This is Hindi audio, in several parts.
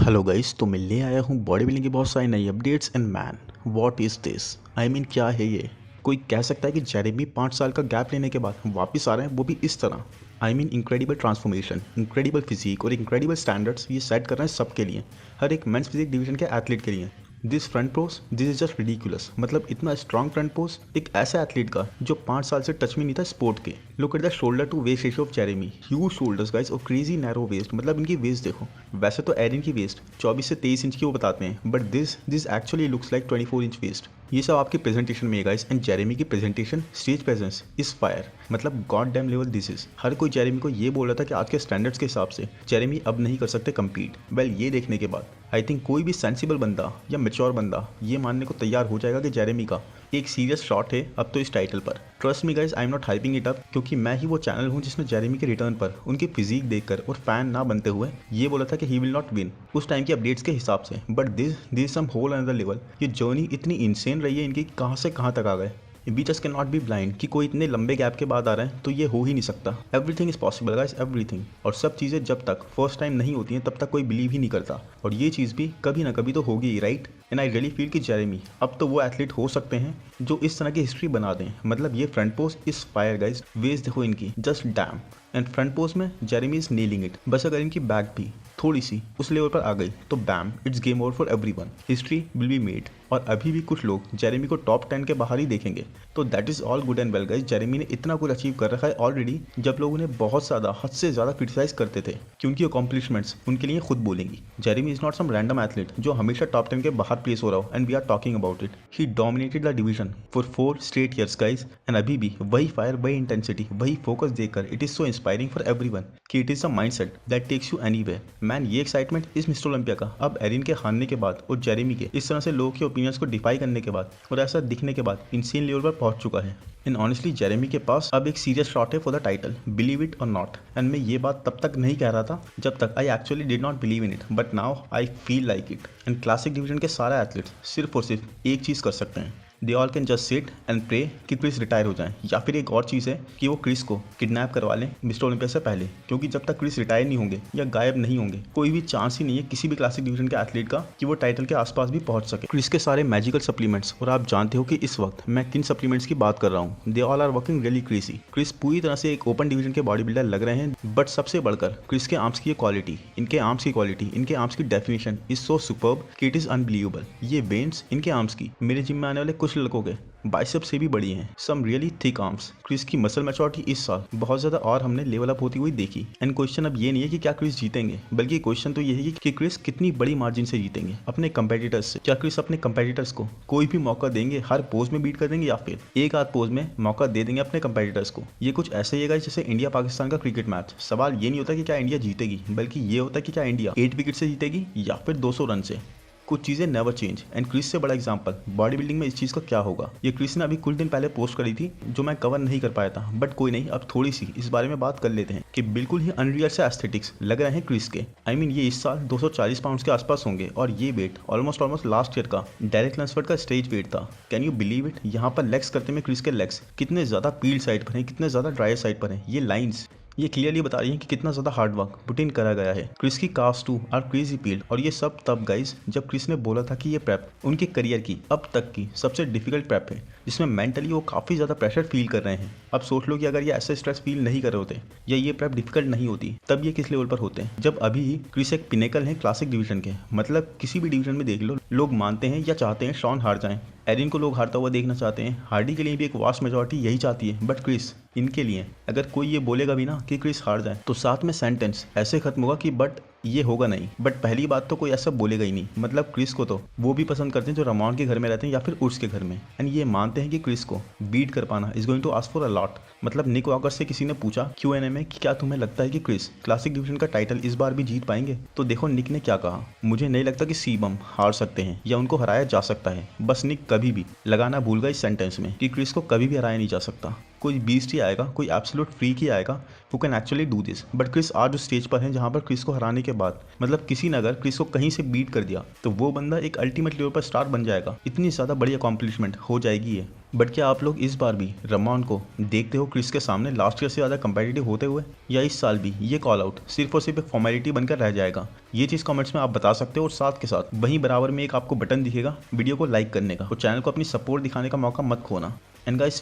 हेलो गाइस, तो मैं ले आया हूँ बॉडी बिल्डिंग की बहुत सारी नई updates and man what is this. I mean क्या है ये। कोई कह सकता है कि जेरेमी 5 साल का गैप लेने के बाद वापस आ रहे हैं, वो भी इस तरह। I mean incredible transformation, incredible physique और इंक्रेडिबल स्टैंडर्ड्स ये सेट कर रहे हैं सबके लिए, हर एक मेंस फिजिक डिवीजन के एथलीट के लिए। This front pose, this is just ridiculous. मतलब इतना स्ट्रॉन्ग फ्रंट पोज एक ऐसा एथलीट का जो 5 साल से टच में नहीं था स्पोर्ट के। Look at the shoulder to waist ratio of Jeremy, huge shoulders guys और क्रेजी नैरो वेस्ट। मतलब इनकी वेस्ट देखो, वैसे तो एरिन की वेस्ट 24 से 23 इंच की वो बताते हैं, but this actually looks like 24 inch waist. ये सब आपकी प्रेजेंटेशन में है गाइस, एंड जेरेमी की presentation stage presence is fire. मतलब god damn level this is. हर कोई जेरेमी को ये बोल रहा था कि आज के स्टैंडर्ड्स के हिसाब से जेरेमी अब नहीं कर सकते कम्पीट। वेल ये देखने के बाद आई थिंक कोई भी सेंसिबल बंदा या मेच्योर बंदा ये मानने को तैयार हो जाएगा कि जेरेमी का एक सीरियस शॉट है अब तो इस टाइटल पर। Trust me guys, I am not hyping it up, क्योंकि मैं ही वो चैनल हूँ जिसने जेरेमी के रिटर्न पर उनकी फिजिक देखकर और फैन ना बनते हुए ये बोला था कि ही विल नॉट विन उस टाइम की अपडेट्स के हिसाब से। But this some whole another level. ये जर्नी इतनी इंसेन रही है इनकी, कहाँ से कहाँ तक आ गए। We just can not be blind कि कोई इतने लंबे गैप के बाद आ रहा है तो ये हो ही नहीं सकता। Everything is possible guys, everything. और सब चीज़ें जब तक फर्स्ट टाइम नहीं होती हैं तब तक कोई बिलीव ही नहीं करता, और ये चीज़ भी कभी ना कभी तो होगी ही, right. And I really feel कि जेरेमी अब तो वो एथलीट हो सकते हैं जो इस तरह की हिस्ट्री बना दें। मतलब ये फ्रंट पोज इस फायर गाइस, वेस्ट देखो इनकी, just dam. And front pose में जेरेमी इज नेलिंग इट। बस अगर इनकी बैक भी थोड़ी सी उस लेवल पर आ गई तो bam, it's game over for everyone. History will be made. और अभी भी कुछ लोग जेरेमी को टॉप 10 के बाहर ही देखेंगे, तो that is all good and well guys. Jeremy ने इतना कुछ अचीव कर रखा है ऑलरेडी, जब लोग उन्हें बहुत ज़्यादा हद से ज़्यादा क्रिटिसाइज करते थे, क्योंकि अकॉम्प्लिशमेंट्स उनके लिए खुद बोलेंगी। Jeremy is not some random athlete जो हमेशा टॉप 10 के बाहर प्लेस हो रहा हो, and we are talking about it. He dominated the division for 4 straight years guys, and अभी भी वही फायर, वही इंटेंसिटी, वही फोकस देखकर it is so inspiring for everyone कि it is a mindset that takes you anywhere. Man ये एक्साइटमेंट इस मिस्टर ओलंपिया का अब एरिन के हारने के बाद और जेरेमी के इस तरह से लोगों के ओपिनियंस को डिफाई करने के बाद और ऐसा दिखने के बाद इंसेन लेवल पर पहुंच चुका है। एंड ऑनेस्टली जेरेमी के पास अब एक सीरियस शॉट है for the title, believe it और नॉट। एंड मैं ये बात तब तक नहीं कह रहा था जब तक I actually did not believe in it, but now I feel like it. And classic division के सारे एथलीट्स सिर्फ और सिर्फ एक चीज़ कर सकते हैं, they all can just sit and pray कि क्रिस रिटायर हो जाए, या फिर एक और चीज़ है कि वो क्रिस को किडनैप करवा लें मिस्टर ओलंपिया से पहले। क्योंकि जब तक क्रिस रिटायर नहीं होंगे या गायब नहीं होंगे, कोई भी चांस ही नहीं है किसी भी क्लासिक डिवीजन के एथलीट का कि वो टाइटल के आसपास भी पहुंच सके। क्रिस के सारे मैजिकल सप्लीमेंट्स, और आप जानते हो कि इस वक्त मैं किन सप्लीमेंट्स की बात कर रहा हूँ, they all are working really crazy. Chris पूरी तरह से एक ओपन डिवीजन के बॉडी बिल्डर लग रहे हैं, बट सबसे बढ़कर क्रिस के आर्म्स की क्वालिटी, इनके आर्म्स की क्वालिटी, इनके आर्म्स की डेफिनेशन इज सो सुपर्ब कि इट इज अनबिलीवेबल। ये वेन्स इनके आर्म्स की मेरे जिम में आने वाले कुछ लड़कों के बाइसेप से भी बड़ी हैं। Some really thick arms. Chris की मसल मैच्योरिटी इस साल बहुत ज्यादा और हमने लेवल अप होती हुई देखी। एंड क्वेश्चन अब ये नहीं है कि क्या क्रिस जीतेंगे, बल्कि क्वेश्चन तो ये है कि क्रिस कितनी बड़ी मार्जिन से जीतेंगे अपने कंपेटिटर्स से। क्या क्रिस अपने कंपेटिटर्स को कोई भी मौका देंगे, हर पोज में बीट कर देंगे, या फिर एक आध पोज में मौका दे देंगे अपने कंपेटिटर्स को। ये कुछ ऐसे ही है जैसे इंडिया पाकिस्तान का क्रिकेट मैच। सवाल ये नहीं होता कि क्या इंडिया जीतेगी, बल्कि ये होता है कि क्या इंडिया 8 विकेट से जीतेगी या फिर 200 रन से। कुछ चीज़ें नेवर चेंज। एंड क्रिस से बड़ा एग्जांपल बॉडी बिल्डिंग में इस चीज़ का क्या होगा, ये क्रिस ने अभी कुछ दिन पहले पोस्ट करी थी जो मैं कवर नहीं कर पाया था। बट कोई नहीं, अब थोड़ी सी इस बारे में बात कर लेते हैं कि बिल्कुल ही अनरियल से एस्थेटिक्स लग रहे हैं क्रिस के। आई मीन ये इस साल 240 पाउंड्स के आसपास होंगे, और ये वेट ऑलमोस्ट लास्ट ईयर का डायरेक्ट लंसफर्ड का स्टेज वेट था। Can you believe it. यहाँ पर लेग्स करते में क्रिस के लेग्स कितने ज़्यादा पील साइड पर हैं, कितने ज़्यादा ड्रायर साइड पर हैं। ये लाइन्स ये क्लियरली बता रही है कि कितना ज़्यादा हार्ड वर्क पुट इन करा गया है। क्रिस की calves too are crazy peeled, और ये सब तब गाइस जब क्रिस ने बोला था कि ये प्रेप उनके करियर की अब तक की सबसे डिफिकल्ट प्रेप है, जिसमें मेंटली वो काफ़ी ज़्यादा प्रेशर फील कर रहे हैं। अब सोच लो कि अगर ये ऐसे स्ट्रेस फील नहीं कर रहे होते या ये प्रेप डिफिकल्ट नहीं होती, तब ये किस लेवल पर होते हैं, जब अभी ही क्रिस एक पिनेकल है क्लासिक डिवीजन के। मतलब किसी भी डिवीजन में देख लो, लोग मानते हैं या चाहते हैं शॉन हार जाएं, एरिन को लोग हारता हुआ देखना चाहते हैं, हार्डी के लिए भी एक वास्ट मेजॉरिटी यही चाहती है। बट क्रिस, इनके लिए अगर कोई ये बोलेगा भी ना कि क्रिस हार जाए, तो साथ में सेंटेंस ऐसे खत्म होगा कि बट ये होगा नहीं। बट पहली बात तो कोई ऐसा बोलेगा ही नहीं। मतलब क्रिस को तो वो भी पसंद करते हैं जो रमॉन के घर में रहते हैं या फिर उर्स के घर में, एंड ये मानते हैं कि क्रिस को बीट कर पाना is going to ask for a lot. मतलब निक वॉकर से किसी ने पूछा Q&A में कि क्या तुम्हें लगता है कि क्रिस क्लासिक डिवीजन का टाइटल इस बार भी जीत पाएंगे, तो देखो निक ने क्या कहा, मुझे नहीं लगता कि सीबम हार सकते हैं या उनको हराया जा सकता है। बस निक कभी भी लगाना भूल गया इस सेंटेंस में कि क्रिस को कभी भी हराया नहीं जा सकता। कोई बीस्ट ही आएगा, कोई एब्सोल्यूट फ्रीक ही आएगा who can actually do this. But Chris आज उस स्टेज पर है जहाँ पर क्रिस को हराने के बाद मतलब किसी ने अगर क्रिस को कहीं से बीट कर दिया तो वो बंदा एक अल्टीमेट लेवल पर स्टार बन जाएगा। इतनी ज़्यादा बड़ी अकॉम्प्लिशमेंट हो जाएगी ये। बट क्या आप लोग इस बार भी रमान को देखते हो क्रिस के सामने लास्ट ईयर से ज़्यादा कंपेटिटिव होते हुए, या इस साल भी ये कॉल आउट सिर्फ और सिर्फ एक फॉर्मेलिटी बनकर रह जाएगा? ये चीज़ कमेंट्स में आप बता सकते हो। और साथ के साथ वहीं बराबर में एक आपको बटन दिखेगा वीडियो को लाइक करने का, और चैनल को अपनी सपोर्ट दिखाने का मौका मत खोना। एंड गाइस,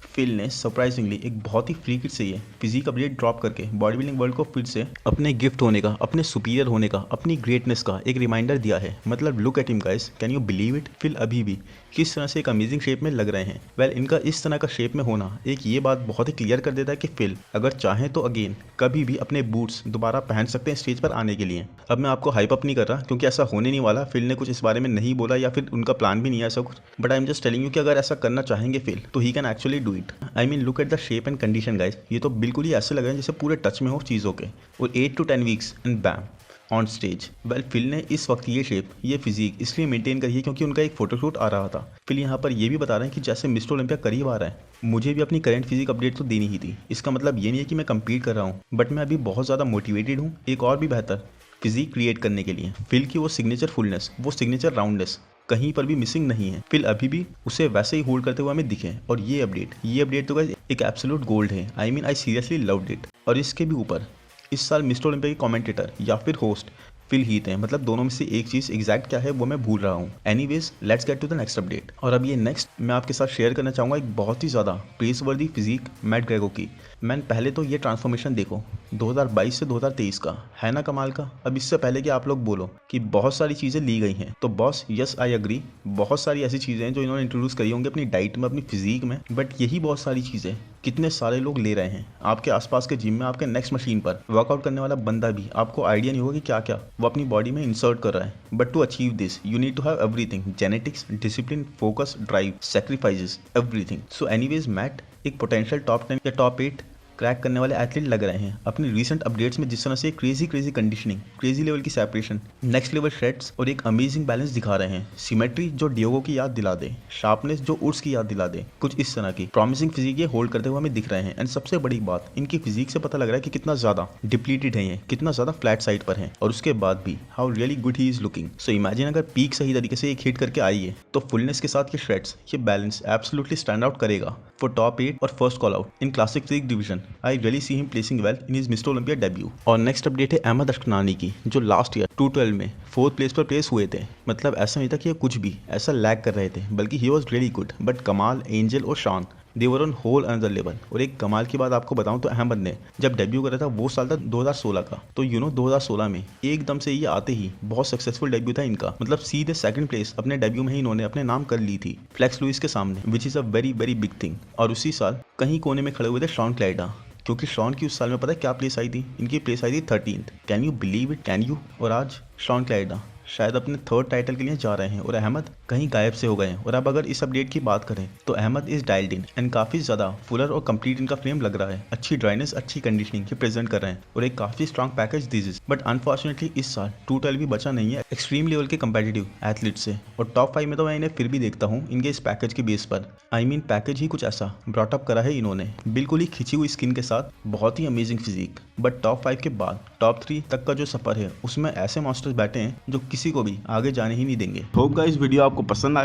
फिल ने सरप्राइजिंगली एक बहुत ही फ्री किट से ये फिजिक अपडेट ड्रॉप करके बॉडी बिल्डिंग वर्ल्ड को फिर से अपने गिफ्ट होने का, अपने सुपीरियर होने का, अपनी ग्रेटनेस का एक रिमाइंडर दिया है। मतलब look at him guys, can you believe it? Phil अभी भी किस तरह से एक अमेजिंग शेप में लग रहे हैं। वेल, इनका इस तरह का शेप में होना एक ये बात बहुत ही क्लियर कर देता है कि फिल अगर चाहें तो अगेन कभी भी अपने बूट्स दोबारा पहन सकते हैं स्टेज पर आने के लिए। अब मैं आपको हाइप अप नहीं कर रहा क्योंकि ऐसा होने नहीं वाला। फिल ने कुछ इस बारे में नहीं बोला या फिर उनका प्लान भी नहीं है ऐसा कुछ, but I am just telling you कि अगर ऐसा करना चाहेंगे फिल तो he can actually do it. I mean look at the shape and condition guys, ये तो बिल्कुल ही ऐसे लग रहे हैं जैसे पूरे टच में हो चीज़ों के। और 8 to 10 weeks and bam on stage. Well, Phil ने इस वक्त ये शेप, ये फिजिक इसलिए मेंटेन करी है क्योंकि उनका एक फोटोशूट आ रहा था। फिल यहाँ पर ये भी बता रहे हैं कि जैसे मिस्टर ओलंपिया करीब आ रहा है, मुझे भी अपनी करंट फिजिक अपडेट तो देनी ही थी। इसका मतलब ये नहीं है कि मैं कंपीट कर रहा हूँ, बट मैं अभी बहुत ज़्यादा मोटिवेटेड हूँ एक और भी बेहतर फिजिक क्रिएट करने के लिए। फिल की वो सिग्नेचर फुलनेस, वो सिग्नेचर राउंडनेस कहीं पर भी मिसिंग नहीं है। फिल अभी भी उसे वैसे ही होल्ड करते हुए हमें दिखे। और ये अपडेट तो गाइस एक एब्सोल्यूट गोल्ड है। I mean I seriously loved it. और इसके भी ऊपर इस साल मिस्टर ओलंपिया के कमेंटेटर या फिर होस्ट फिल हीथ हैं। मतलब दोनों में से एक चीज़ एग्जैक्ट क्या है वो मैं भूल रहा हूँ। Anyways, let's get to the next update. और अब ये नेक्स्ट मैं आपके साथ शेयर करना चाहूँगा एक बहुत ही ज़्यादा प्रेसवर्दी फिजिक मैट ग्रेगो की। मैन, पहले तो ये ट्रांसफॉर्मेशन देखो 2022 से 2023 का है ना कमाल का। अब इससे पहले कि आप लोग बोलो कि बहुत सारी चीज़ें ली गई हैं, तो बॉस यस आई एग्री, बहुत सारी ऐसी चीज़ें हैं जो इन्होंने इंट्रोड्यूस करी होंगी अपनी डाइट में, अपनी फिजिक में। बट यही बहुत सारी चीज़ें कितने सारे लोग ले रहे हैं आपके आसपास के जिम में, आपके नेक्स्ट मशीन पर वर्कआउट करने वाला बंदा भी आपको आइडिया नहीं होगा कि क्या क्या वो अपनी बॉडी में इंसर्ट कर रहा है। But to achieve this you need to have everything, genetics, discipline, focus, drive, sacrifices, everything. So anyways, Matt एक पोटेंशियल टॉप 10 या टॉप 8 क्रैक करने वाले एथलीट लग रहे हैं। अपनी रीसेंट अपडेट्स में जिस तरह से क्रेजी कंडीशनिंग, क्रेजी लेवल की सेपरेशन, नेक्स्ट लेवल श्रेड्स और एक अमेजिंग बैलेंस दिखा रहे हैं। सिमेट्री जो डियोगो की याद दिला दे, शार्पनेस जो उर्स की याद दिला दे, कुछ इस तरह की प्रॉमिसिंग फिजिक ये होल्ड करते हुए हमें दिख रहे हैं। एंड सबसे बड़ी बात, इनकी फिजिक से पता लग रहा है कि कितना ज्यादा डिप्लीटेड है ये, कितना ज्यादा फ्लैट साइड पर है। और उसके बाद भी how really good he is looking. So imagine अगर पीक सही तरीके से एक हिट करके आई है तो फुलनेस के साथ ये श्रेड्स, ये बैलेंस एब्सोल्युटली स्टैंड आउट करेगा फॉर टॉप 8 और first call out in classic physique division. I really see him placing well in his mister Olympia debut. और नेक्स्ट अपडेट है अहमद अशकनानी की, जो लास्ट ईयर 212 में 4th प्लेस पर प्लेस हुए थे। मतलब ऐसा नहीं था कि ये कुछ भी ऐसा लैग कर रहे थे, बल्कि he was really good. But कमाल, एंजल और Shaun they were on whole another level. और एक कमाल की बात आपको बताऊं तो अहमद ने जब डेब्यू करा था वो साल था 2016 का। तो 2016 में एकदम से ये आते ही बहुत सक्सेसफुल डेब्यू था इनका। मतलब सीधे सेकंड प्लेस अपने डेब्यू में ही इन्होंने अपने नाम कर ली थी फ्लेक्स लुइस के सामने, which is a very very big thing. और उसी साल कहीं कोने में खड़े हुए थे शॉन क्लाइडा, क्योंकि शॉन की उस साल में पता है क्या प्लेस आई थी? इनकी प्लेस आई थी 13th। Can you believe it? Can you? और आज शॉन क्लाइडा शायद अपने 3rd टाइटल के लिए जा रहे हैं और अहमद कहीं गायब से हो गए हैं। और अब अगर इस अपडेट की बात करें तो Ahmad is dialled in and काफ़ी ज़्यादा फुलर और कंप्लीट इनका फ्रेम लग रहा है। अच्छी ड्राइनेस, अच्छी कंडीशनिंग के प्रेजेंट कर रहे हैं और एक काफ़ी strong package this is. But unfortunately इस साल 212 भी बचा नहीं है एक्सट्रीम लेवल के कंपेटिटिव एथलीट से। और टॉप 5 में तो मैं इन्हें फिर भी देखता हूँ इनके इस पैकेज के बेस पर। आई मीन पैकेज ही कुछ ऐसा ब्रॉटअप करा है इन्होंने, बिल्कुल ही खिंची हुई स्किन के साथ, बहुत ही अमेजिंग फिजिक। बट टॉप 5 के बाद टॉप 3 तक का जो सफर है उसमें ऐसे मास्टर्स बैठे हैं जो किसी को भी आगे जाने ही नहीं देंगे। होप गाइस वीडियो आपको पसंद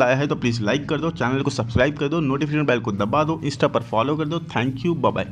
आया है तो प्लीज लाइक कर दो, चैनल को सब्सक्राइब कर दो, नोटिफिकेशन बेल को दबा दो, इंस्टा पर फॉलो कर दो। Thank you, bye bye.